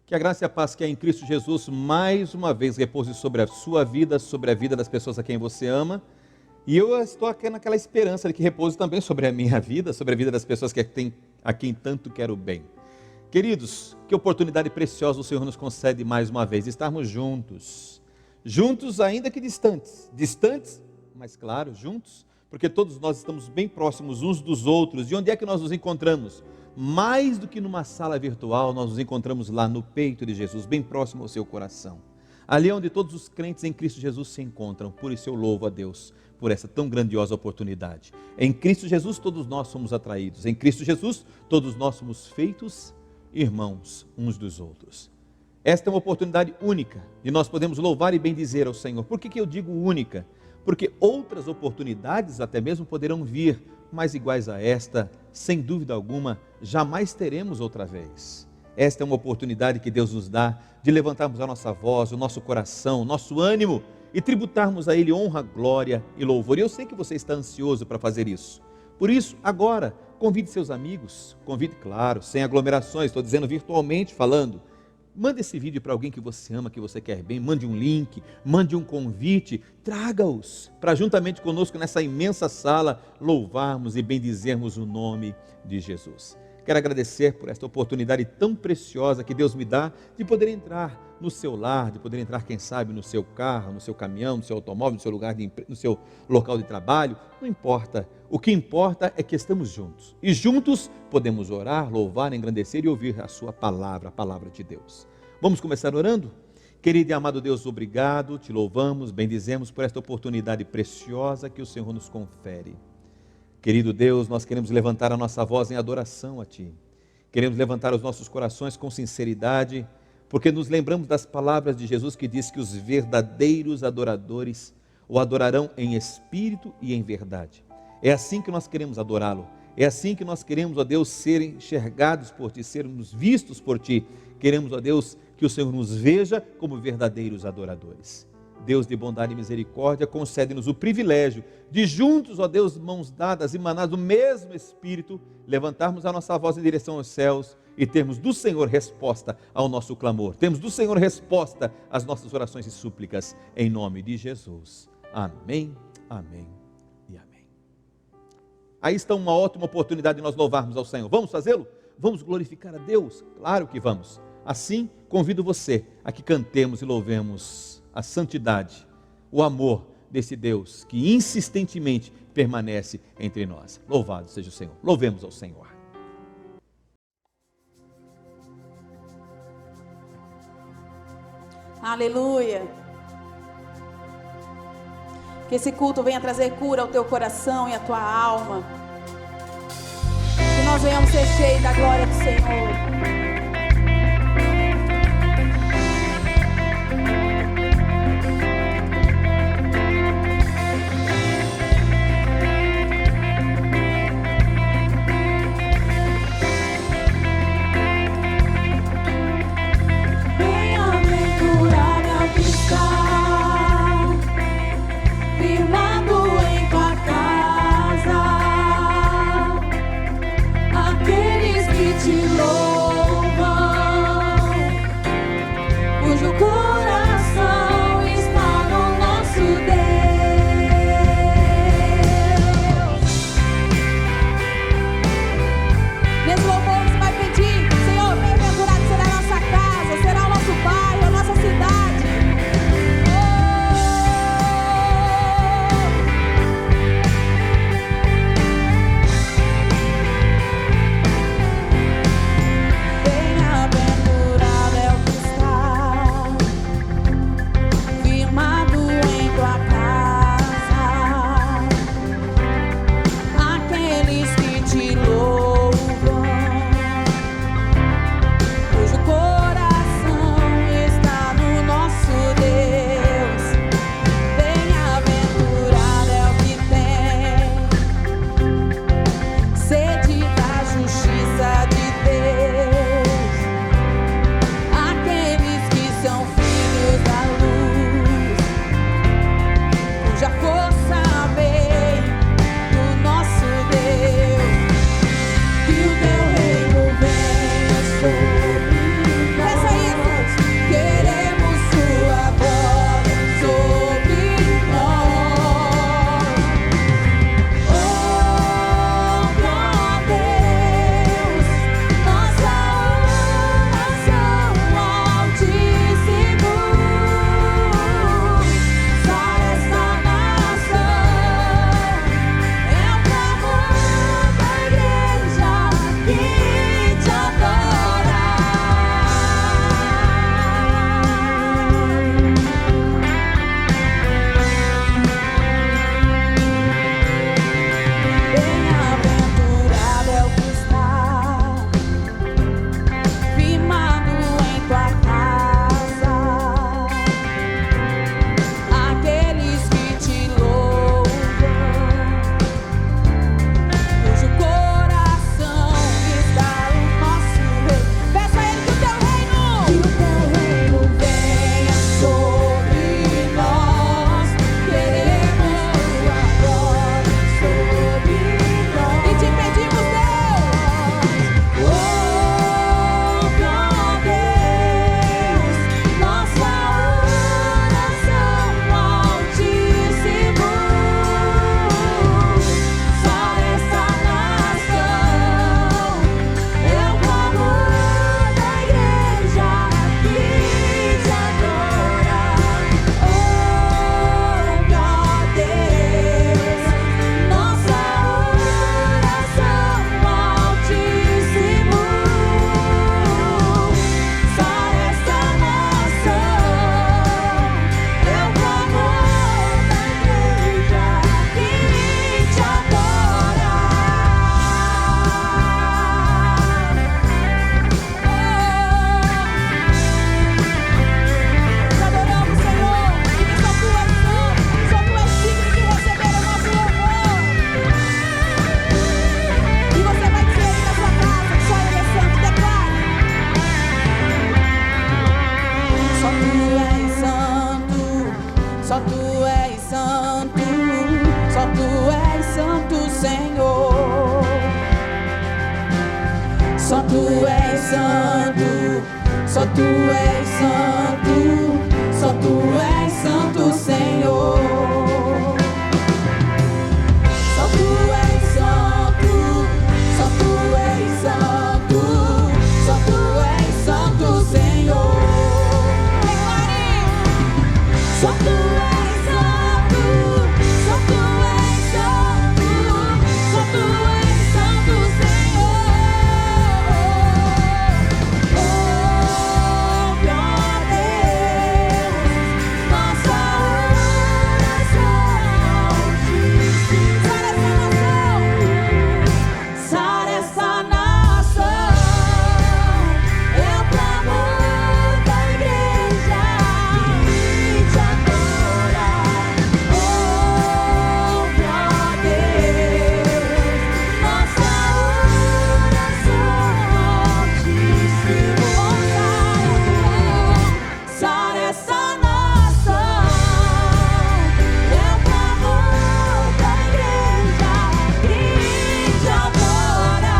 Que a graça e a paz que é em Cristo Jesus mais uma vez repouse sobre a sua vida, sobre a vida das pessoas a quem você ama. E eu estou aqui naquela esperança de que repouse também sobre a minha vida, sobre a vida das pessoas a quem tanto quero bem. Queridos, que oportunidade preciosa o Senhor nos concede mais uma vez, estarmos juntos. Juntos ainda que distantes. Distantes, mas claro, juntos, porque todos nós estamos bem próximos uns dos outros. E onde é que nós nos encontramos? Mais do que numa sala virtual, nós nos encontramos lá no peito de Jesus, bem próximo ao seu coração. Ali é onde todos os crentes em Cristo Jesus se encontram. Por isso eu louvo a Deus por essa tão grandiosa oportunidade. Em Cristo Jesus todos nós somos atraídos. Em Cristo Jesus todos nós somos feitos irmãos uns dos outros. Esta é uma oportunidade única e nós podemos louvar e bendizer ao Senhor. Por que eu digo única? Porque outras oportunidades até mesmo poderão vir, mas iguais a esta, sem dúvida alguma, jamais teremos outra vez. Esta é uma oportunidade que Deus nos dá de levantarmos a nossa voz, o nosso coração, o nosso ânimo e tributarmos a Ele honra, glória e louvor. E eu sei que você está ansioso para fazer isso. Por isso, agora, convide seus amigos, convide, claro, sem aglomerações, estou dizendo virtualmente falando. Mande esse vídeo para alguém que você ama, que você quer bem, mande um link, mande um convite, traga-os para juntamente conosco nessa imensa sala louvarmos e bendizermos o nome de Jesus. Quero agradecer por esta oportunidade tão preciosa que Deus me dá de poder entrar no seu lar, de poder entrar, quem sabe, no seu carro, no seu caminhão, no seu automóvel, no seu local de trabalho, não importa. O que importa é que estamos juntos. E juntos podemos orar, louvar, engrandecer e ouvir a sua palavra, a palavra de Deus. Vamos começar orando? Querido e amado Deus, obrigado, te louvamos, bendizemos por esta oportunidade preciosa que o Senhor nos confere. Querido Deus, nós queremos levantar a nossa voz em adoração a Ti. Queremos levantar os nossos corações com sinceridade, porque nos lembramos das palavras de Jesus que diz que os verdadeiros adoradores o adorarão em espírito e em verdade. É assim que nós queremos adorá-lo. É assim que nós queremos, ó Deus, ser enxergados por Ti, sermos vistos por Ti. Queremos, ó Deus, que o Senhor nos veja como verdadeiros adoradores. Deus de bondade e misericórdia, concede-nos o privilégio de juntos, ó Deus, mãos dadas, emanados do mesmo Espírito, levantarmos a nossa voz em direção aos céus e termos do Senhor resposta ao nosso clamor. Temos do Senhor resposta às nossas orações e súplicas, em nome de Jesus. Amém, amém e amém. Aí está uma ótima oportunidade de nós louvarmos ao Senhor. Vamos fazê-lo? Vamos glorificar a Deus? Claro que vamos. Assim, convido você a que cantemos e louvemos a santidade, o amor desse Deus que insistentemente permanece entre nós. Louvado seja o Senhor. Louvemos ao Senhor. Aleluia. Que esse culto venha trazer cura ao teu coração e à tua alma. Que nós venhamos ser cheios da glória do Senhor. Aqueles que te louvam. santo, só tu és santo, só tu és santo, Senhor. Só tu és santo, só tu és santo, só tu és santo, Senhor. Só tu és santo, só tu és santo, só tu és santo, Senhor. Oh, meu Deus, nossa oração, sara essa nação, é o clamor da igreja que te adora. Oh, meu Deus, nossa oração te sara essa nação, é o clamor da igreja que te adora.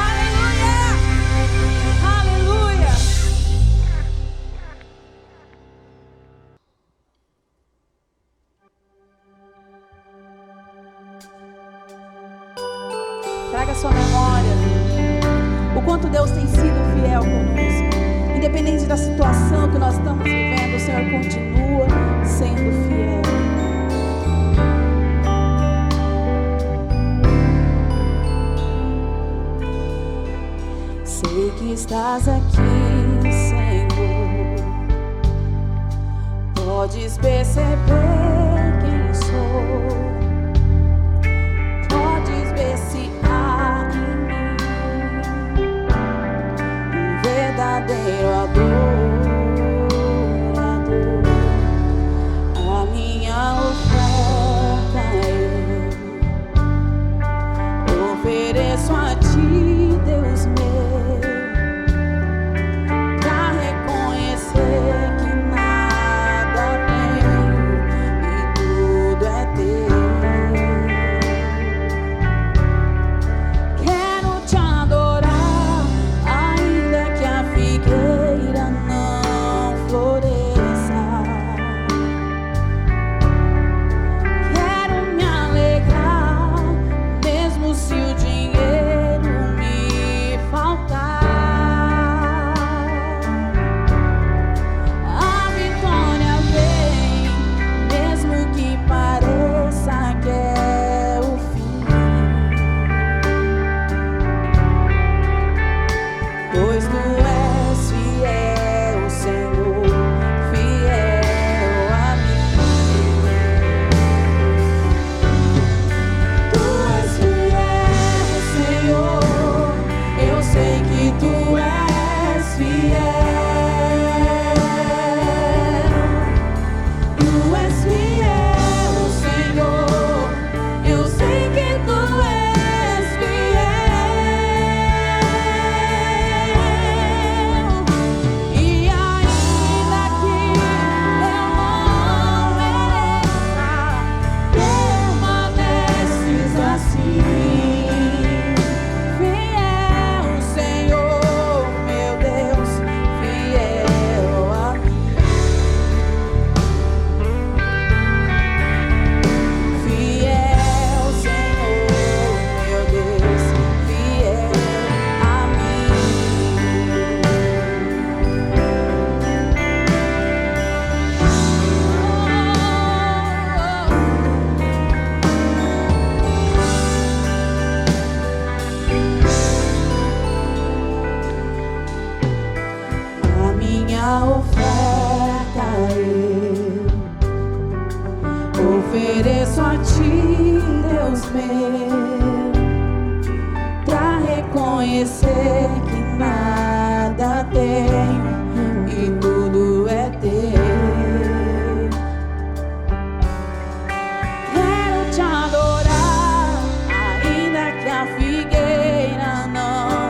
Aleluia, aleluia. Traga à sua memória o quanto Deus tem sido fiel conosco. Independente da situação que nós estamos vivendo, o Senhor continua sendo fiel. Sei que estás aqui, Senhor. Podes perceber quem sou. Podes ver se há em mim um verdadeiro adorador. A minha oferta eu ofereço a ti, Deus meu, pra reconhecer que nada tenho e tudo é teu. Quero te adorar, ainda que a figueira não floresça. Quero me alegrar, mesmo se o dinheiro me faltar. A vitória vem, mesmo que pareça que é o fim. Pois tu és fiel, Senhor, fiel a mim. Tu és fiel, Senhor, eu sei que tu és fiel. Tu és fiel, Senhor, eu sei que tu és fiel. E ainda que eu não mereça, permaneces assim. Fiel, Senhor, meu Deus, fiel a mim. Fiel, Senhor, meu Deus, fiel a mim. A minha oferta eu ofereço a ti, Deus meu, pra reconhecer que nada tenho e tudo é teu. Quero te adorar, ainda que a figueira não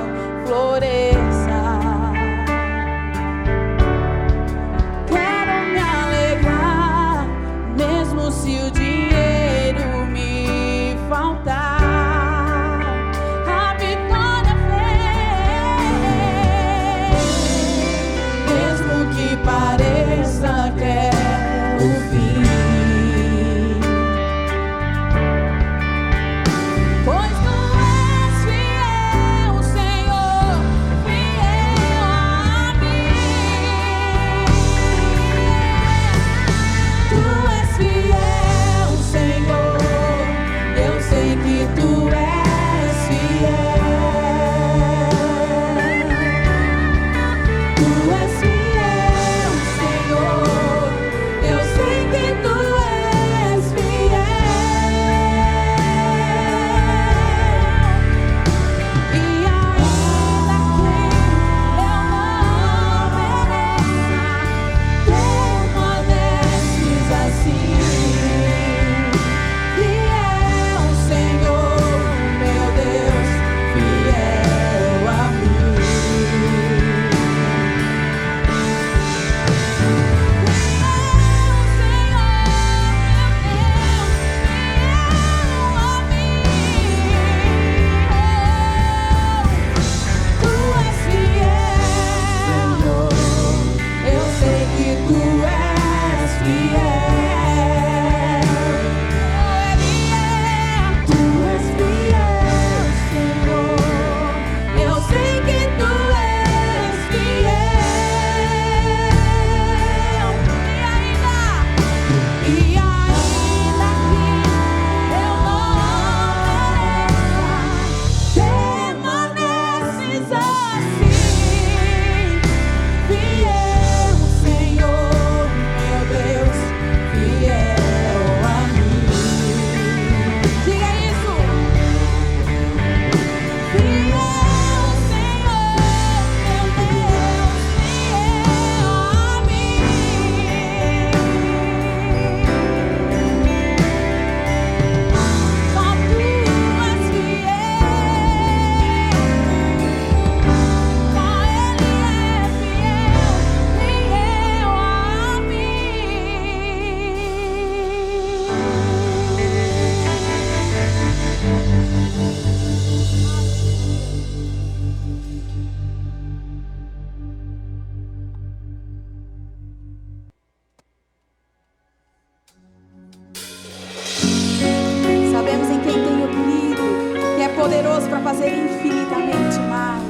poderoso para fazer infinitamente mais.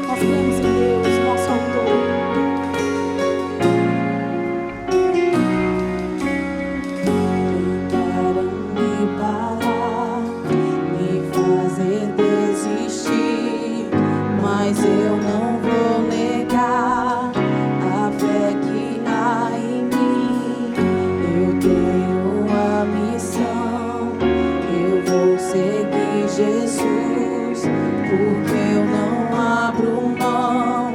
Nós cremos em Deus, nosso autor. Tentaram me parar, me fazer desistir, mas eu não vou negar a fé que há em mim. Eu tenho a missão, eu vou seguir Jesus, porque eu não abro mão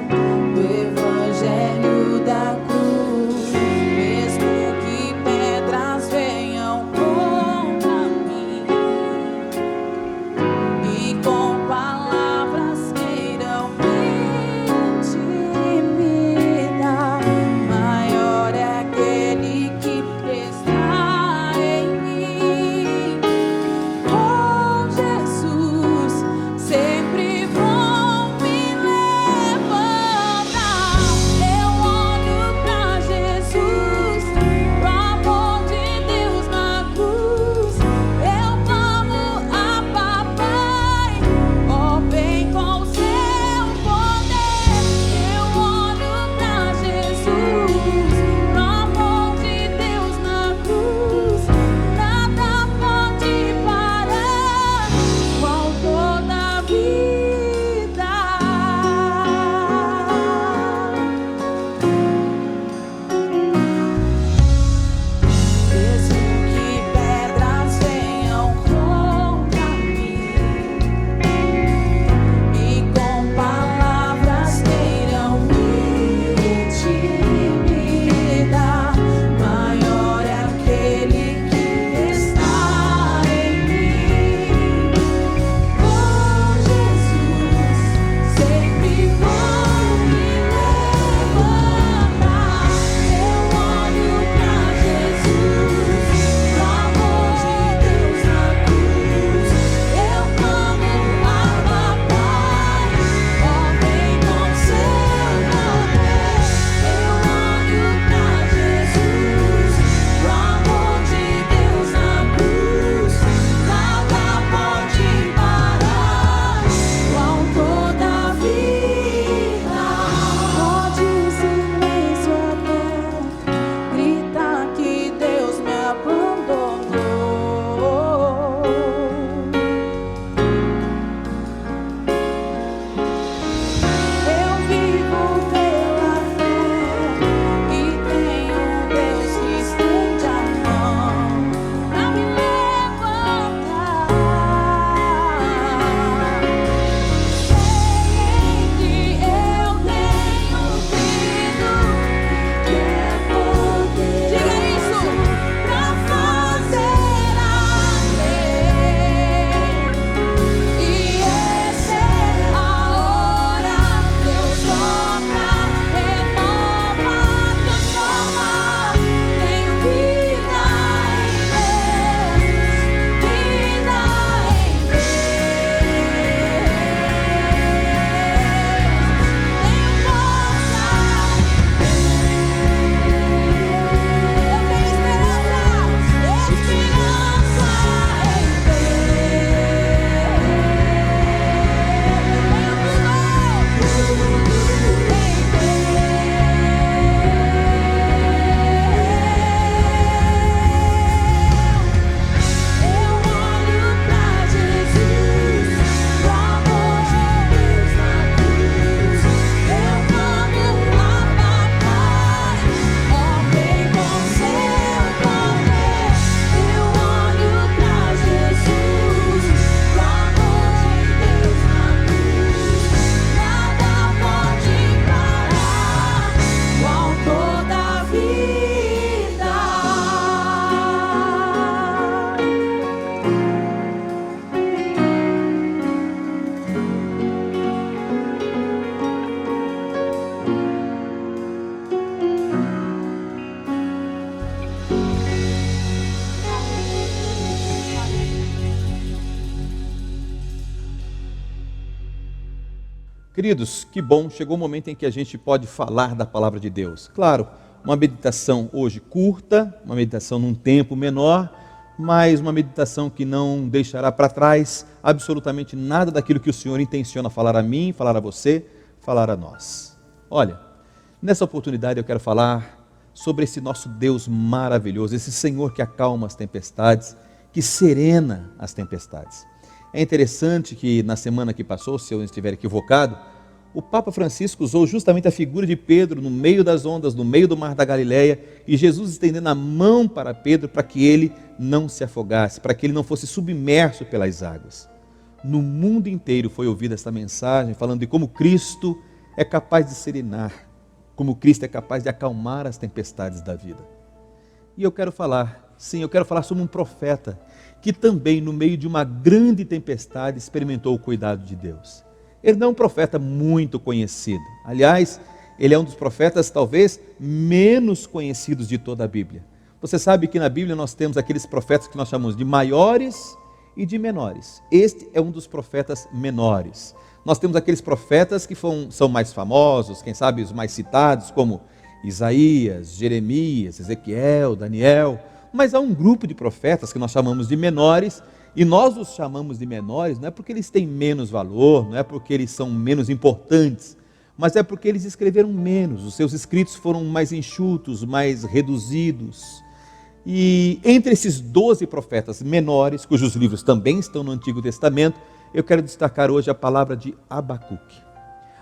do evangelho da cruz. Mesmo que pedras venham contra mim e com palavras queiram me intimidar, maior é aquele que está em mim. Com Jesus sempre vou me levantar. Eu olho pra Jesus, pro amor de Deus na cruz. Eu clamo a papai, ó, vem com seu poder. Eu olho pra Jesus, pro amor de Deus na cruz. Nada pode parar o autor da vida. Mesmo que pedras venham contra mim e com palavras queiram me intimidar, maior é aquele que está em mim. Com Jesus sempre vou me levantar. Eu olho pra Jesus, pro amor de Deus na cruz. Eu clamo a papai, ó, vem com seu poder. Eu olho pra Jesus, pro amor de Deus na cruz. Nada pode parar o autor da vida. Pode em silêncio até gritar que Deus me abandonou. Eu vivo pela fé e tenho um Deus que estende a mão pra me levantar. Sei que eu tenho crido que é poder. Diga isso, pra fazer a lei. E essa é a hora, Deus sopra, renova, transforma. Tenho vida em Deus, vida em Deus. Tenho força, eu tenho esperança, esperança em Eu olho pra Jesus, pro amor de Deus na cruz. Eu clamo a papai, ó, vem com seu poder. Eu olho pra Jesus, pro amor de Deus na cruz. Nada pode parar o autor da vida. Queridos, que bom, chegou o momento em que a gente pode falar da palavra de Deus. Claro, uma meditação hoje curta, uma meditação num tempo menor, mas uma meditação que não deixará para trás absolutamente nada daquilo que o Senhor intenciona falar a mim, falar a você, falar a nós. Olha, nessa oportunidade eu quero falar sobre esse nosso Deus maravilhoso, esse Senhor que acalma as tempestades, que serena as tempestades. É interessante que na semana que passou, se eu não estiver equivocado, o Papa Francisco usou justamente a figura de Pedro no meio das ondas, no meio do mar da Galileia, e Jesus estendendo a mão para Pedro para que ele não se afogasse, para que ele não fosse submerso pelas águas. No mundo inteiro foi ouvida essa mensagem, falando de como Cristo é capaz de serenar, como Cristo é capaz de acalmar as tempestades da vida. E eu quero falar, sim, eu quero falar sobre um profeta que também no meio de uma grande tempestade experimentou o cuidado de Deus. Ele não é um profeta muito conhecido. Aliás, ele é um dos profetas talvez menos conhecidos de toda a Bíblia. Você sabe que na Bíblia nós temos aqueles profetas que nós chamamos de maiores e de menores. Este é um dos profetas menores. Nós temos aqueles profetas que são mais famosos, quem sabe os mais citados, como Isaías, Jeremias, Ezequiel, Daniel. Mas há um grupo de profetas que nós chamamos de menores. E nós os chamamos de menores não é porque eles têm menos valor, não é porque eles são menos importantes, mas é porque eles escreveram menos, os seus escritos foram mais enxutos, mais reduzidos. E entre esses 12 profetas menores, cujos livros também estão no Antigo Testamento, eu quero destacar hoje a palavra de Abacuque.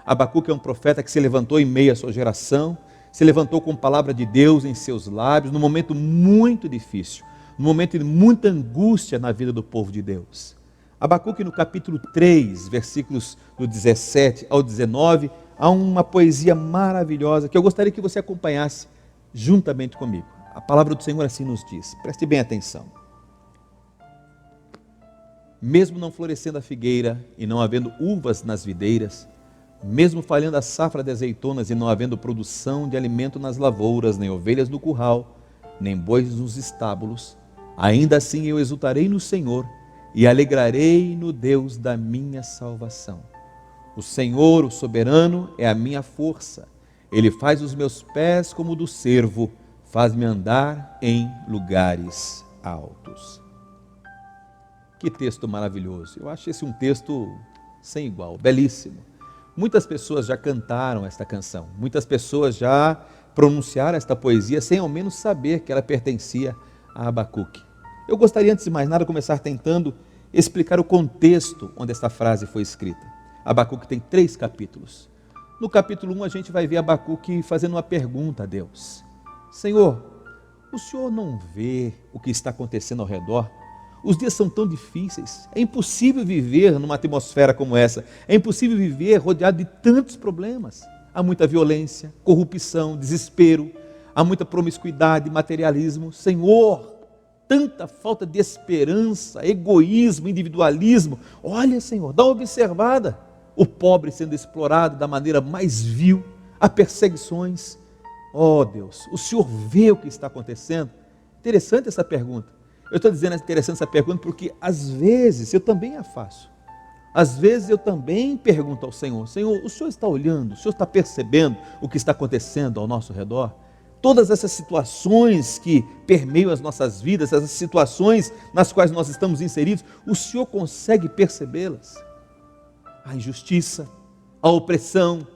Abacuque é um profeta que se levantou em meio à sua geração, se levantou com a palavra de Deus em seus lábios, num momento muito difícil, num momento de muita angústia na vida do povo de Deus. Abacuque no capítulo 3, versículos do 17 ao 19, há uma poesia maravilhosa que eu gostaria que você acompanhasse juntamente comigo. A palavra do Senhor assim nos diz, preste bem atenção. Mesmo não florescendo a figueira e não havendo uvas nas videiras, mesmo falhando a safra de azeitonas e não havendo produção de alimento nas lavouras, nem ovelhas no curral, nem bois nos estábulos, ainda assim eu exultarei no Senhor e alegrarei no Deus da minha salvação. O Senhor, o soberano, é a minha força. Ele faz os meus pés como o do cervo, faz-me andar em lugares altos. Que texto maravilhoso. Eu acho esse um texto sem igual, belíssimo. Muitas pessoas já cantaram esta canção, muitas pessoas já pronunciaram esta poesia sem ao menos saber que ela pertencia a Abacuque. Eu gostaria, antes de mais nada, começar tentando explicar o contexto onde esta frase foi escrita. Abacuque tem 3 capítulos. No capítulo 1 a gente vai ver Abacuque fazendo uma pergunta a Deus. Senhor, o Senhor não vê o que está acontecendo ao redor? Os dias são tão difíceis, é impossível viver numa atmosfera como essa, é impossível viver rodeado de tantos problemas. Há muita violência, corrupção, desespero, há muita promiscuidade, materialismo. Senhor, tanta falta de esperança, egoísmo, individualismo. Olha, Senhor, dá uma observada. O pobre sendo explorado da maneira mais vil, há perseguições. Oh Deus, o Senhor vê o que está acontecendo? Interessante essa pergunta. Eu estou dizendo interessante essa pergunta porque às vezes eu também a faço. Às vezes eu também pergunto ao Senhor, Senhor, o Senhor está olhando, o Senhor está percebendo o que está acontecendo ao nosso redor? Todas essas situações que permeiam as nossas vidas, essas situações nas quais nós estamos inseridos, o Senhor consegue percebê-las? A injustiça, a opressão,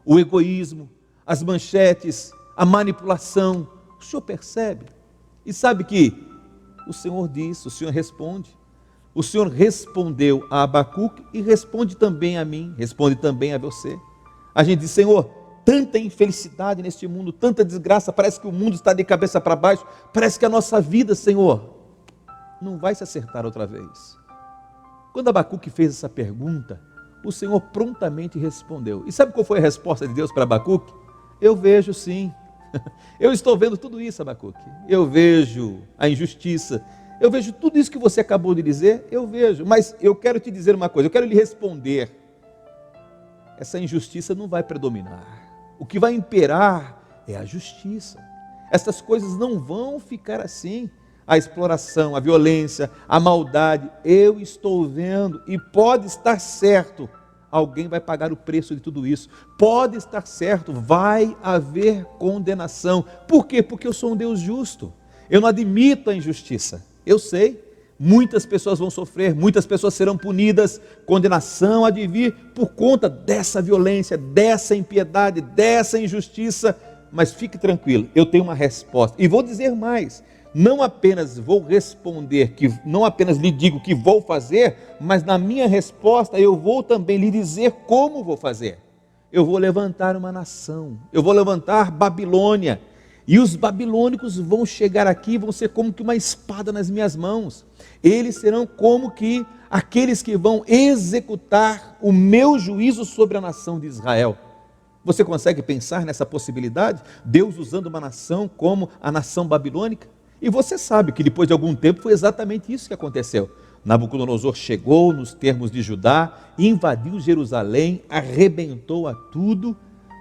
o egoísmo, as manchetes, a manipulação, o Senhor percebe? E sabe que o Senhor diz, o Senhor responde. O Senhor respondeu a Abacuque e responde também a mim, responde também a você. A gente diz, Senhor, tanta infelicidade neste mundo, tanta desgraça, parece que o mundo está de cabeça para baixo, parece que a nossa vida, Senhor, não vai se acertar outra vez. Quando Abacuque fez essa pergunta, o Senhor prontamente respondeu. E sabe qual foi a resposta de Deus para Abacuque? Eu vejo sim. Eu estou vendo tudo isso, Abacuque. Eu vejo a injustiça. Eu vejo tudo isso que você acabou de dizer. Eu vejo. Mas eu quero te dizer uma coisa. Eu quero lhe responder. Essa injustiça não vai predominar. O que vai imperar é a justiça. Essas coisas não vão ficar assim. A exploração, a violência, a maldade. Eu estou vendo e pode estar certo. Alguém vai pagar o preço de tudo isso. Pode estar certo, vai haver condenação. Por quê? Porque eu sou um Deus justo. Eu não admito a injustiça. Eu sei, muitas pessoas vão sofrer, muitas pessoas serão punidas, condenação há de vir por conta dessa violência, dessa impiedade, dessa injustiça, mas fique tranquilo, eu tenho uma resposta. E vou dizer mais, não apenas vou responder, não apenas lhe digo que vou fazer, mas na minha resposta eu vou também lhe dizer como vou fazer. Eu vou levantar uma nação, eu vou levantar Babilônia, e os babilônicos vão chegar aqui, vão ser como que uma espada nas minhas mãos. Eles serão como que aqueles que vão executar o meu juízo sobre a nação de Israel. Você consegue pensar nessa possibilidade? Deus usando uma nação como a nação babilônica? E você sabe que depois de algum tempo foi exatamente isso que aconteceu. Nabucodonosor chegou nos termos de Judá, invadiu Jerusalém, arrebentou a tudo,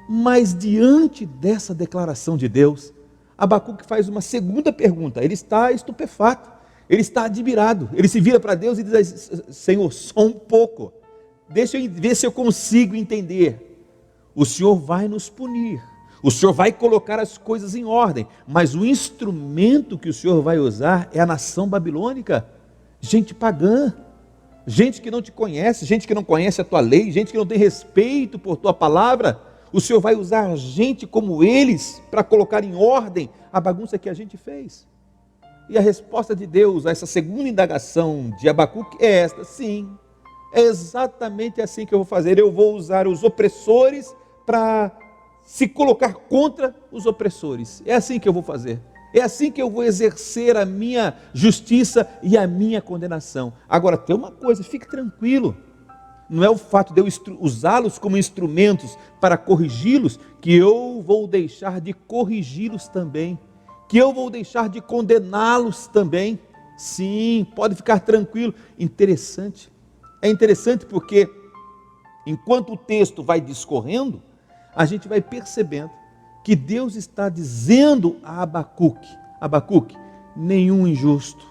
mas diante dessa declaração de Deus, Abacuque faz uma segunda pergunta. Ele está estupefato, ele está admirado, ele se vira para Deus e diz: Senhor, só um pouco, deixa eu ver se eu consigo entender. O Senhor vai nos punir, o Senhor vai colocar as coisas em ordem, mas o instrumento que o Senhor vai usar é a nação babilônica, gente pagã, gente que não te conhece, gente que não conhece a tua lei, gente que não tem respeito por tua palavra. O Senhor vai usar gente como eles para colocar em ordem a bagunça que a gente fez. E a resposta de Deus a essa segunda indagação de Abacuque é esta: sim, é exatamente assim que eu vou fazer. Eu vou usar os opressores para se colocar contra os opressores. É assim que eu vou fazer. É assim que eu vou exercer a minha justiça e a minha condenação. Agora, tem uma coisa, fique tranquilo. Não é o fato de eu usá-los como instrumentos para corrigi-los, que eu vou deixar de corrigi-los também, que eu vou deixar de condená-los também. Sim, pode ficar tranquilo. Interessante. É interessante porque, enquanto o texto vai discorrendo, a gente vai percebendo que Deus está dizendo a Abacuque: Abacuque, nenhum injusto,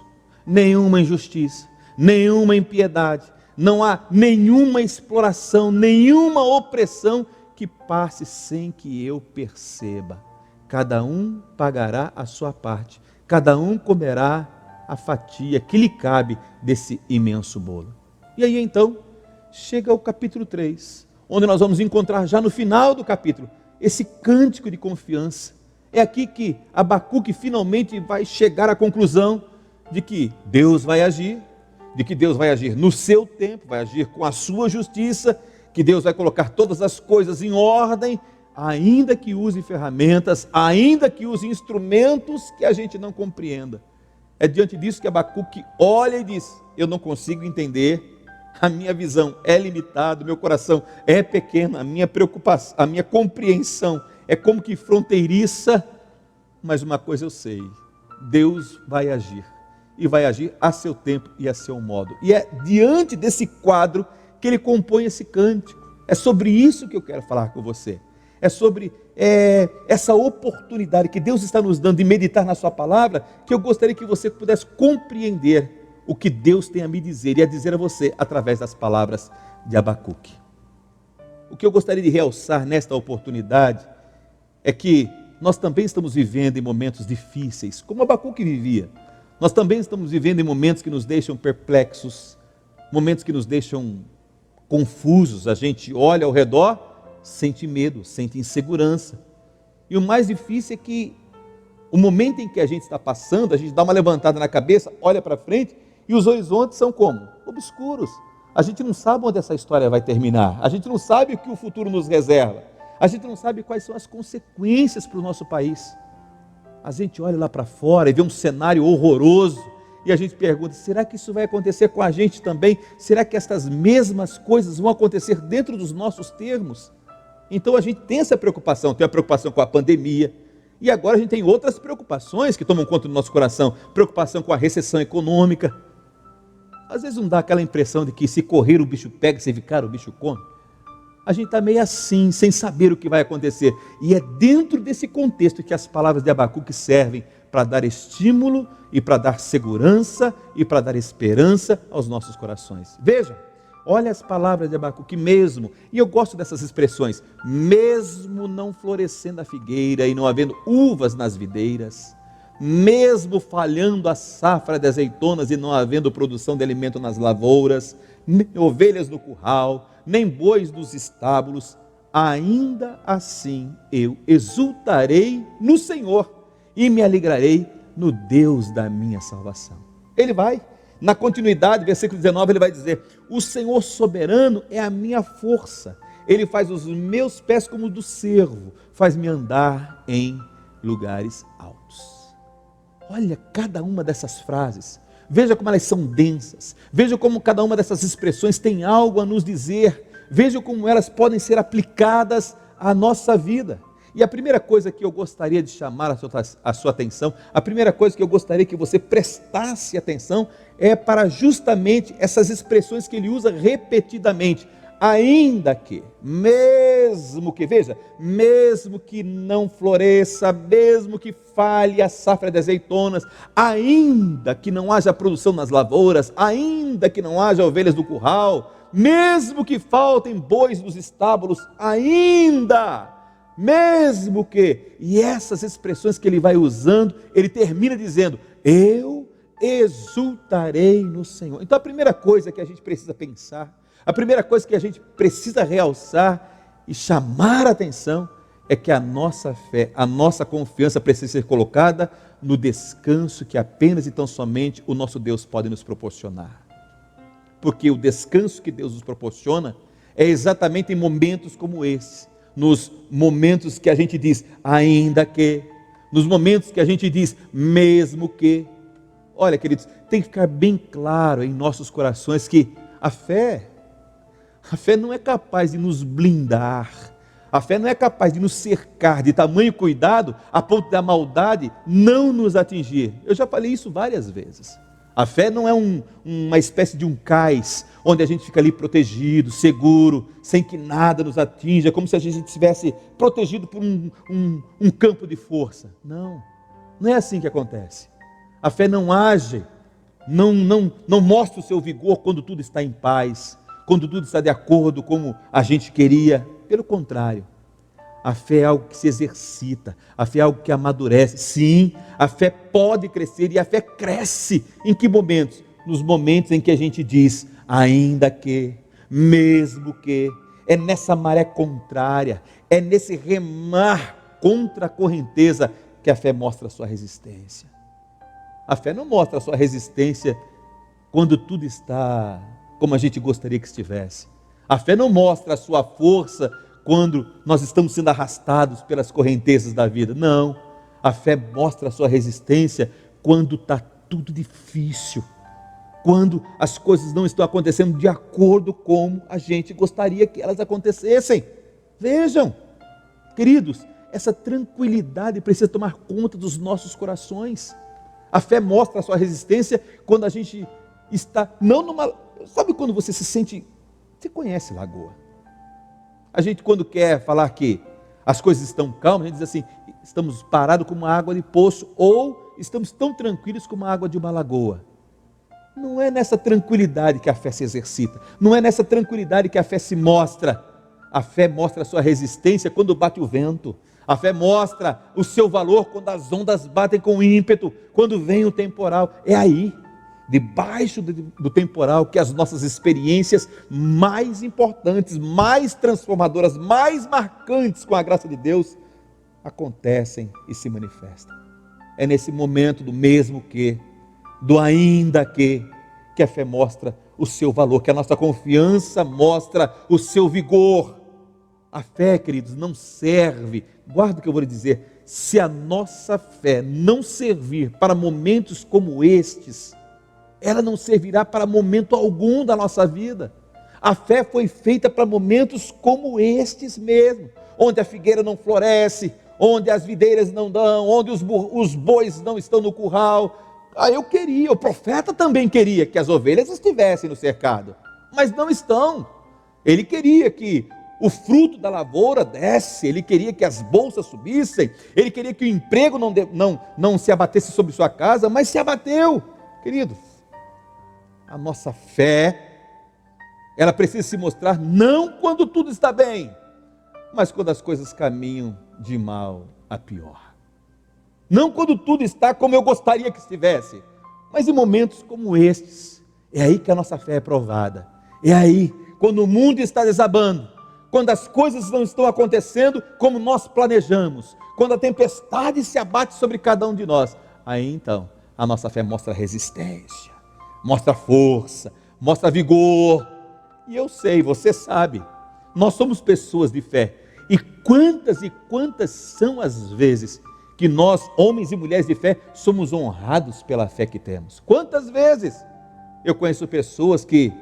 nenhuma injustiça, nenhuma impiedade, não há nenhuma exploração, nenhuma opressão que passe sem que eu perceba. Cada um pagará a sua parte, cada um comerá a fatia que lhe cabe desse imenso bolo. E aí então, chega o capítulo 3, onde nós vamos encontrar já no final do capítulo, esse cântico de confiança. É aqui que Abacuque finalmente vai chegar à conclusão de que Deus vai agir, de que Deus vai agir no seu tempo, vai agir com a sua justiça, que Deus vai colocar todas as coisas em ordem, ainda que use ferramentas, ainda que use instrumentos que a gente não compreenda. É diante disso que Abacuque olha e diz: eu não consigo entender, a minha visão é limitada, o meu coração é pequeno, a minha preocupação, a minha compreensão é como que fronteiriça, mas uma coisa eu sei: Deus vai agir, e vai agir a seu tempo e a seu modo. E é diante desse quadro que ele compõe esse cântico. É sobre isso que eu quero falar com você. É sobre essa oportunidade que Deus está nos dando de meditar na sua palavra, que eu gostaria que você pudesse compreender o que Deus tem a me dizer e a dizer a você através das palavras de Abacuque. O que eu gostaria de realçar nesta oportunidade é que nós também estamos vivendo em momentos difíceis, como Abacuque vivia. Nós também estamos vivendo em momentos que nos deixam perplexos, momentos que nos deixam confusos. A gente olha ao redor, sente medo, sente insegurança. E o mais difícil é que o momento em que a gente está passando, a gente dá uma levantada na cabeça, olha para frente e os horizontes são como? Obscuros. A gente não sabe onde essa história vai terminar. A gente não sabe o que o futuro nos reserva. A gente não sabe quais são as consequências para o nosso país. A gente olha lá para fora e vê um cenário horroroso e a gente pergunta: será que isso vai acontecer com a gente também? Será que estas mesmas coisas vão acontecer dentro dos nossos termos? Então a gente tem essa preocupação, tem a preocupação com a pandemia, e agora a gente tem outras preocupações que tomam conta do nosso coração, preocupação com a recessão econômica. Às vezes não dá aquela impressão de que se correr o bicho pega, se ficar o bicho come. A gente está meio assim, sem saber o que vai acontecer. E é dentro desse contexto que as palavras de Abacuque servem para dar estímulo e para dar segurança e para dar esperança aos nossos corações. Veja, olha as palavras de Abacuque mesmo, e eu gosto dessas expressões: mesmo não florescendo a figueira e não havendo uvas nas videiras, mesmo falhando a safra de azeitonas e não havendo produção de alimento nas lavouras, nem ovelhas no curral, nem bois nos estábulos, ainda assim eu exultarei no Senhor e me alegrarei no Deus da minha salvação. Ele vai, na continuidade, versículo 19, ele vai dizer: o Senhor soberano é a minha força, Ele faz os meus pés como do cervo, faz-me andar em lugares altos. Olha cada uma dessas frases, veja como elas são densas, veja como cada uma dessas expressões tem algo a nos dizer, veja como elas podem ser aplicadas à nossa vida. E a primeira coisa que eu gostaria de chamar a sua atenção, a primeira coisa que eu gostaria que você prestasse atenção, é para justamente essas expressões que ele usa repetidamente. Ainda que, mesmo que, veja, mesmo que não floresça, mesmo que falhe a safra de azeitonas, ainda que não haja produção nas lavouras, ainda que não haja ovelhas no curral, mesmo que faltem bois nos estábulos, ainda, mesmo que, e essas expressões que ele vai usando, ele termina dizendo: eu exultarei no Senhor. Então a primeira coisa que a gente precisa pensar, a primeira coisa que a gente precisa realçar e chamar a atenção é que a nossa fé, a nossa confiança precisa ser colocada no descanso que apenas e tão somente o nosso Deus pode nos proporcionar. Porque o descanso que Deus nos proporciona é exatamente em momentos como esse, nos momentos que a gente diz ainda que, nos momentos que a gente diz mesmo que. Olha, queridos, tem que ficar bem claro em nossos corações que a fé não é capaz de nos blindar, a fé não é capaz de nos cercar de tamanho cuidado a ponto da maldade não nos atingir. Eu já falei isso várias vezes. A fé não é uma espécie de um cais, onde a gente fica ali protegido, seguro, sem que nada nos atinja, como se a gente estivesse protegido por um campo de força. Não é assim que acontece. A fé não age, não mostra o seu vigor quando tudo está em paz, quando tudo está de acordo como a gente queria. Pelo contrário, a fé é algo que se exercita, a fé é algo que amadurece. Sim, a fé pode crescer, e a fé cresce em que momentos? Nos momentos em que a gente diz ainda que, mesmo que, é nessa maré contrária, é nesse remar contra a correnteza que a fé mostra a sua resistência. A fé não mostra a sua resistência quando tudo está como a gente gostaria que estivesse. A fé não mostra a sua força quando nós estamos sendo arrastados pelas correntezas da vida. Não, a fé mostra a sua resistência quando está tudo difícil, quando as coisas não estão acontecendo de acordo com a gente gostaria que elas acontecessem. Vejam, queridos, essa tranquilidade precisa tomar conta dos nossos corações. A fé mostra a sua resistência quando a gente está, não numa... Sabe quando você se sente... Você conhece lagoa. A gente, quando quer falar que as coisas estão calmas, a gente diz assim: estamos parados como uma água de poço, ou estamos tão tranquilos como a água de uma lagoa. Não é nessa tranquilidade que a fé se exercita, não é nessa tranquilidade que a fé se mostra. A fé mostra a sua resistência quando bate o vento. A fé mostra o seu valor quando as ondas batem com ímpeto, quando vem o temporal. É aí, debaixo do temporal, que as nossas experiências mais importantes, mais transformadoras, mais marcantes com a graça de Deus acontecem e se manifestam. É nesse momento do mesmo que, do ainda que a fé mostra o seu valor, que a nossa confiança mostra o seu vigor. A fé, queridos, não serve, guarda o que eu vou lhe dizer, se a nossa fé não servir para momentos como estes, ela não servirá para momento algum da nossa vida. A fé foi feita para momentos como estes mesmo, onde a figueira não floresce, onde as videiras não dão, onde os bois não estão no curral. O profeta também queria que as ovelhas estivessem no cercado, mas não estão. Ele queria que o fruto da lavoura desce, ele queria que as bolsas subissem, ele queria que o emprego não se abatesse sobre sua casa, mas se abateu. Queridos, a nossa fé, ela precisa se mostrar não quando tudo está bem, mas quando as coisas caminham de mal a pior. não quando tudo está como eu gostaria que estivesse, mas em momentos como estes. É aí que a nossa fé é provada. É aí, quando o mundo está desabando, quando as coisas não estão acontecendo como nós planejamos, quando a tempestade se abate sobre cada um de nós, aí então a nossa fé mostra resistência, mostra força, mostra vigor. E eu sei, você sabe, nós somos pessoas de fé, e quantas são as vezes que nós, homens e mulheres de fé, somos honrados pela fé que temos. Quantas vezes eu conheço pessoas que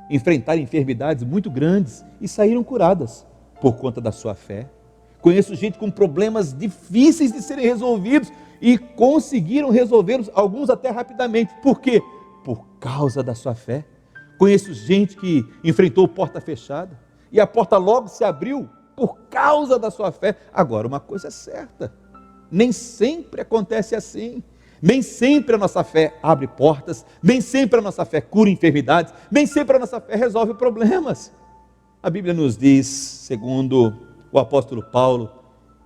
enfrentaram enfermidades muito grandes e saíram curadas por conta da sua fé. Conheço gente com problemas difíceis de serem resolvidos e conseguiram resolvê-los, alguns até rapidamente. Por quê? Por causa da sua fé. Conheço gente que enfrentou porta fechada e a porta logo se abriu por causa da sua fé. Agora, uma coisa é certa, nem sempre acontece assim. Nem sempre a nossa fé abre portas, nem sempre a nossa fé cura enfermidades, nem sempre a nossa fé resolve problemas. A Bíblia nos diz, segundo o apóstolo Paulo,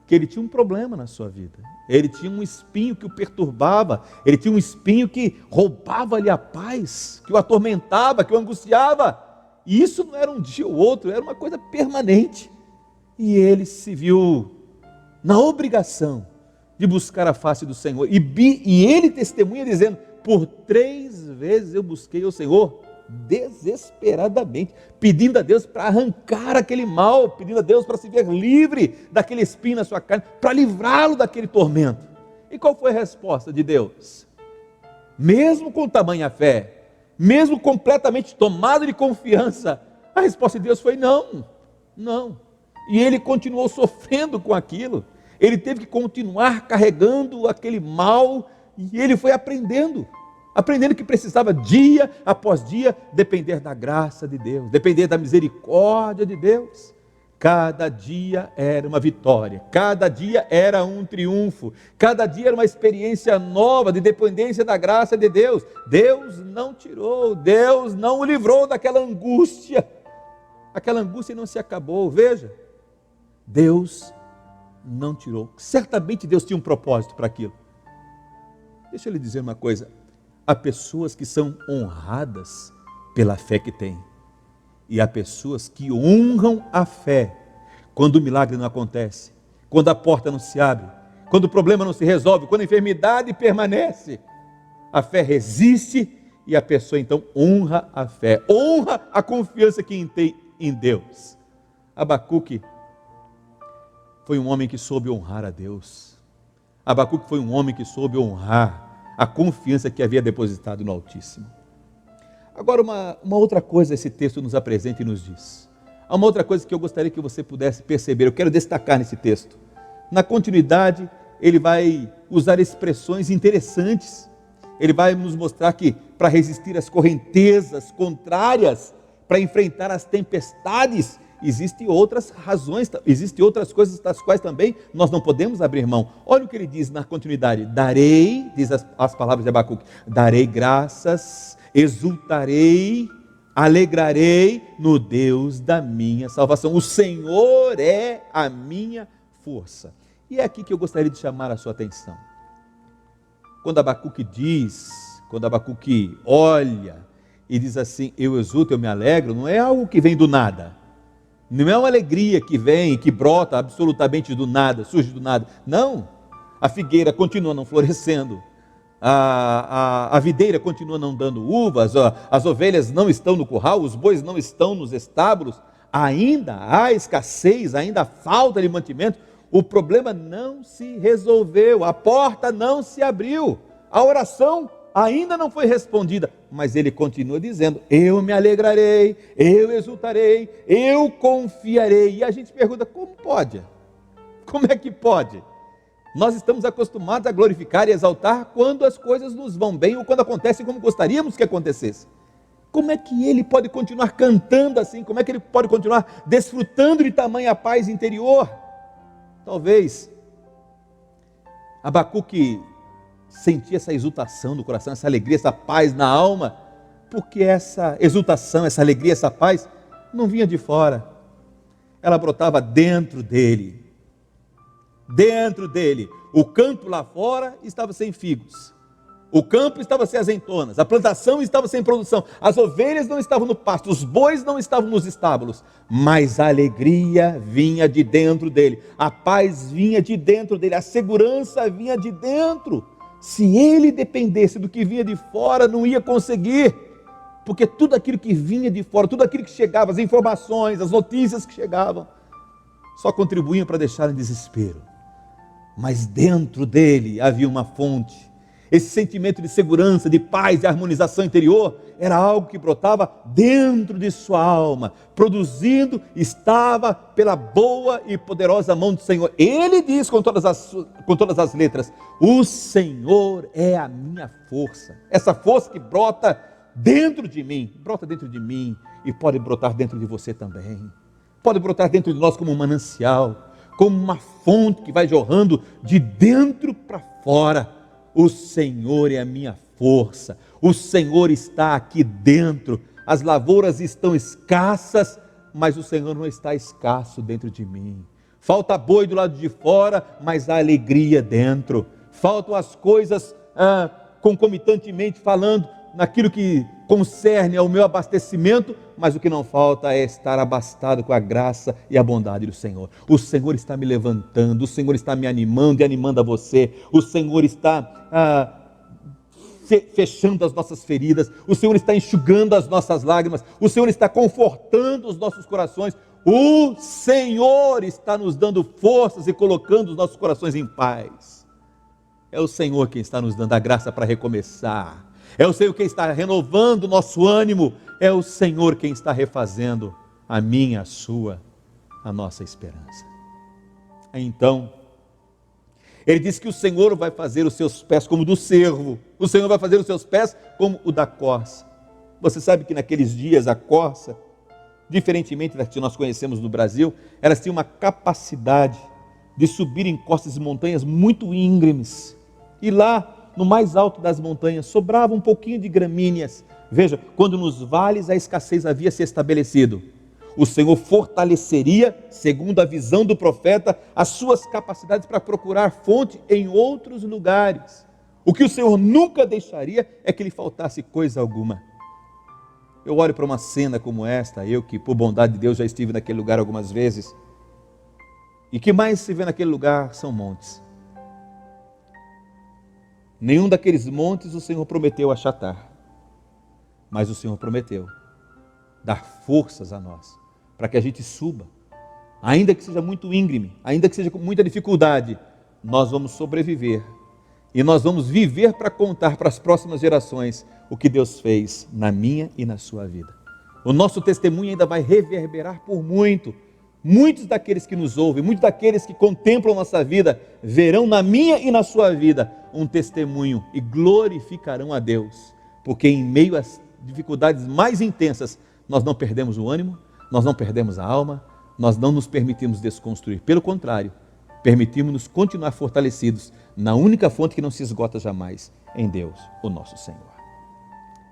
que ele tinha um problema na sua vida. Ele tinha um espinho que o perturbava, ele tinha um espinho que roubava-lhe a paz, que o atormentava, que o angustiava. E isso não era um dia ou outro, era uma coisa permanente. E ele se viu na obrigação de buscar a face do Senhor, e ele testemunha dizendo, por 3 vezes eu busquei o Senhor, desesperadamente, pedindo a Deus para arrancar aquele mal, pedindo a Deus para se ver livre daquele espinho na sua carne, para livrá-lo daquele tormento. E qual foi a resposta de Deus? Mesmo com tamanha fé, mesmo completamente tomado de confiança, a resposta de Deus foi não, não, e ele continuou sofrendo com aquilo. Ele teve que continuar carregando aquele mal, e ele foi aprendendo que precisava dia após dia depender da graça de Deus, depender da misericórdia de Deus. Cada dia era uma vitória, cada dia era um triunfo, cada dia era uma experiência nova de dependência da graça de Deus. Deus não tirou, Deus não o livrou daquela angústia, aquela angústia não se acabou. Veja, Deus não tirou. Certamente Deus tinha um propósito para aquilo. Deixa eu lhe dizer uma coisa, há pessoas que são honradas pela fé que têm, e há pessoas que honram a fé quando o milagre não acontece, quando a porta não se abre, quando o problema não se resolve, quando a enfermidade permanece. A fé resiste e a pessoa então honra a fé, honra a confiança que tem em Deus. Abacuque foi um homem que soube honrar a Deus. Abacuque foi um homem que soube honrar a confiança que havia depositado no Altíssimo. Agora, uma outra coisa esse texto nos apresenta e nos diz. Há uma outra coisa que eu gostaria que você pudesse perceber, eu quero destacar nesse texto. Na continuidade, ele vai usar expressões interessantes. Ele vai nos mostrar que para resistir às correntezas contrárias, para enfrentar as tempestades, existem outras razões, existem outras coisas das quais também nós não podemos abrir mão. Olha o que ele diz na continuidade: darei, diz as palavras de Abacuque, darei graças, exultarei, alegrarei no Deus da minha salvação. O Senhor é a minha força. E é aqui que eu gostaria de chamar a sua atenção. Quando Abacuque diz, quando Abacuque olha e diz assim, eu exulto, eu me alegro, não é algo que vem do nada. Não é uma alegria que vem, que brota absolutamente do nada, surge do nada. Não, a figueira continua não florescendo, a videira continua não dando uvas, as ovelhas não estão no curral, os bois não estão nos estábulos, ainda há escassez, ainda há falta de mantimento, o problema não se resolveu, a porta não se abriu, a oração ainda não foi respondida, mas ele continua dizendo, eu me alegrarei, eu exultarei, eu confiarei. E a gente pergunta, como pode? Como é que pode? Nós estamos acostumados a glorificar e exaltar quando as coisas nos vão bem ou quando acontecem como gostaríamos que acontecesse. Como é que ele pode continuar cantando assim? Como é que ele pode continuar desfrutando de tamanha paz interior? Talvez Abacuque sentia essa exultação no coração, essa alegria, essa paz na alma, porque essa exultação, essa alegria, essa paz não vinha de fora, ela brotava dentro dele. O campo lá fora estava sem figos. O campo estava sem azeitonas, a plantação estava sem produção, as ovelhas não estavam no pasto, os bois não estavam nos estábulos, mas a alegria vinha de dentro dele, a paz vinha de dentro dele, a segurança vinha de dentro. Se ele dependesse do que vinha de fora, não ia conseguir, porque tudo aquilo que vinha de fora, tudo aquilo que chegava, as informações, as notícias que chegavam, só contribuíam para deixar em desespero. Mas dentro dele havia uma fonte. Esse sentimento de segurança, de paz e harmonização interior era algo que brotava dentro de sua alma, produzindo, estava pela boa e poderosa mão do Senhor. Ele diz com todas as letras: o Senhor é a minha força. Essa força que brota dentro de mim e pode brotar dentro de você também. Pode brotar dentro de nós como um manancial, como uma fonte que vai jorrando de dentro para fora. O Senhor é a minha força, o Senhor está aqui dentro, as lavouras estão escassas, mas o Senhor não está escasso dentro de mim. Falta boi do lado de fora, mas há alegria dentro. Faltam as coisas concomitantemente falando naquilo que concerne ao meu abastecimento, mas o que não falta é estar abastado com a graça e a bondade do Senhor. O Senhor está me levantando, o Senhor está me animando e animando a você, o Senhor está fechando as nossas feridas, o Senhor está enxugando as nossas lágrimas, o Senhor está confortando os nossos corações, o Senhor está nos dando forças e colocando os nossos corações em paz. É o Senhor quem está nos dando a graça para recomeçar, é o Senhor quem está renovando o nosso ânimo, é o Senhor quem está refazendo a minha, a sua, a nossa esperança. Então, ele diz que o Senhor vai fazer os seus pés como do cervo, o Senhor vai fazer os seus pés como o da corça. Você sabe que naqueles dias a corça, diferentemente das que nós conhecemos no Brasil, elas tinham uma capacidade de subir em costas e montanhas muito íngremes, e lá no mais alto das montanhas sobrava um pouquinho de gramíneas. Veja, quando nos vales a escassez havia se estabelecido, o Senhor fortaleceria, segundo a visão do profeta, as suas capacidades para procurar fonte em outros lugares. O que o Senhor nunca deixaria é que lhe faltasse coisa alguma. Eu olho para uma cena como esta, eu que por bondade de Deus já estive naquele lugar algumas vezes, e o que mais se vê naquele lugar são montes. Nenhum daqueles montes o Senhor prometeu achatar, mas o Senhor prometeu dar forças a nós, para que a gente suba, ainda que seja muito íngreme, ainda que seja com muita dificuldade, nós vamos sobreviver, e nós vamos viver para contar para as próximas gerações o que Deus fez na minha e na sua vida. O nosso testemunho ainda vai reverberar por muito. Muitos daqueles que nos ouvem, muitos daqueles que contemplam nossa vida, verão na minha e na sua vida um testemunho e glorificarão a Deus, porque em meio às dificuldades mais intensas, nós não perdemos o ânimo, nós não perdemos a alma, nós não nos permitimos desconstruir, pelo contrário, permitimos-nos continuar fortalecidos na única fonte que não se esgota jamais, em Deus, o nosso Senhor.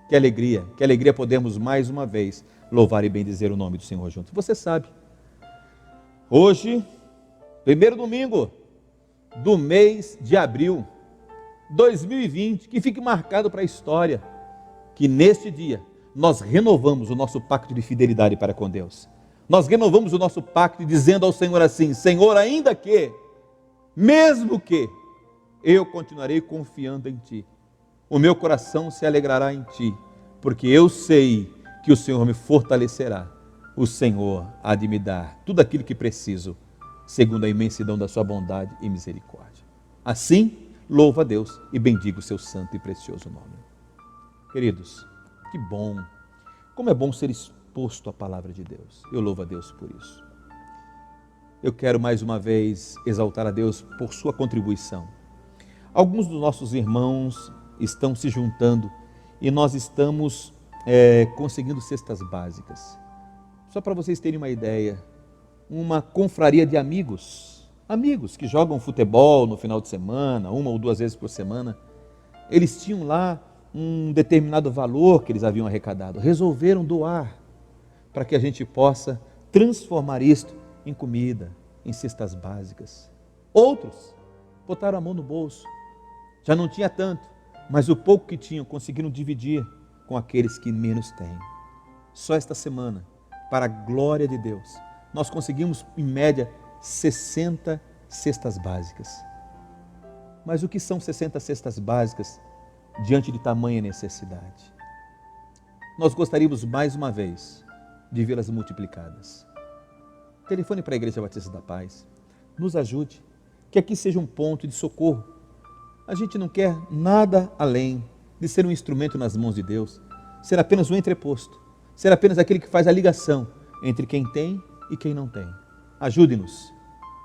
Que alegria podermos mais uma vez louvar e bendizer o nome do Senhor juntos. Você sabe, hoje, primeiro domingo do mês de abril, 2020, que fique marcado para a história, que neste dia nós renovamos o nosso pacto de fidelidade para com Deus. Nós renovamos o nosso pacto dizendo ao Senhor assim: Senhor, ainda que, mesmo que, eu continuarei confiando em Ti. O meu coração se alegrará em Ti, porque eu sei que o Senhor me fortalecerá. O Senhor há de me dar tudo aquilo que preciso, segundo a imensidão da sua bondade e misericórdia. Assim, louvo a Deus e bendigo o seu santo e precioso nome. Queridos, que bom, como é bom ser exposto à palavra de Deus. Eu louvo a Deus por isso. Eu quero mais uma vez exaltar a Deus por sua contribuição. Alguns dos nossos irmãos estão se juntando e nós estamos conseguindo cestas básicas. Só para vocês terem uma ideia, uma confraria de amigos que jogam futebol no final de semana, 1 ou 2 vezes por semana, eles tinham lá um determinado valor que eles haviam arrecadado, resolveram doar para que a gente possa transformar isto em comida, em cestas básicas. Outros botaram a mão no bolso. Já não tinha tanto, mas o pouco que tinham conseguiram dividir com aqueles que menos têm. Só esta semana, para a glória de Deus, nós conseguimos, em média, 60 cestas básicas. Mas o que são 60 cestas básicas diante de tamanha necessidade? Nós gostaríamos, mais uma vez, de vê-las multiplicadas. Telefone para a Igreja Batista da Paz. Nos ajude, que aqui seja um ponto de socorro. A gente não quer nada além de ser um instrumento nas mãos de Deus, ser apenas um entreposto, ser apenas aquele que faz a ligação entre quem tem e quem não tem. Ajude-nos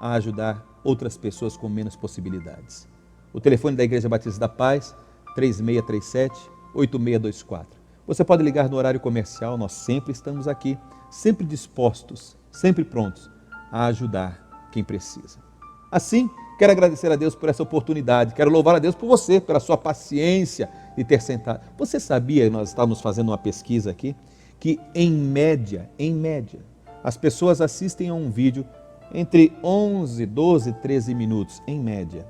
a ajudar outras pessoas com menos possibilidades. O telefone da Igreja Batista da Paz, 3637-8624. Você pode ligar no horário comercial, nós sempre estamos aqui, sempre dispostos, sempre prontos a ajudar quem precisa. Assim, quero agradecer a Deus por essa oportunidade, quero louvar a Deus por você, pela sua paciência de ter sentado. Você sabia, nós estávamos fazendo uma pesquisa aqui, que em média, as pessoas assistem a um vídeo entre 11, 12, 13 minutos, em média.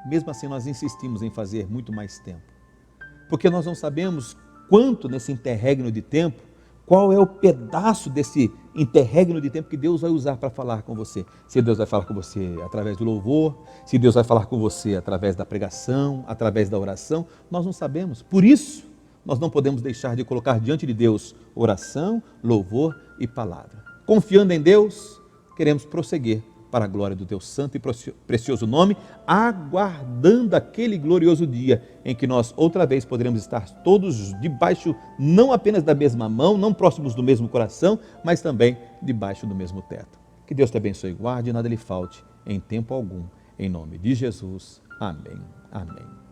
Mesmo assim, nós insistimos em fazer muito mais tempo, porque nós não sabemos quanto nesse interregno de tempo, qual é o pedaço desse interregno de tempo que Deus vai usar para falar com você. Se Deus vai falar com você através do louvor, se Deus vai falar com você através da pregação, através da oração, nós não sabemos. Por isso, nós não podemos deixar de colocar diante de Deus oração, louvor e palavra. Confiando em Deus, queremos prosseguir para a glória do teu santo e precioso nome, aguardando aquele glorioso dia em que nós outra vez poderemos estar todos debaixo, não apenas da mesma mão, não próximos do mesmo coração, mas também debaixo do mesmo teto. Que Deus te abençoe e guarde e nada lhe falte em tempo algum. Em nome de Jesus. Amém. Amém.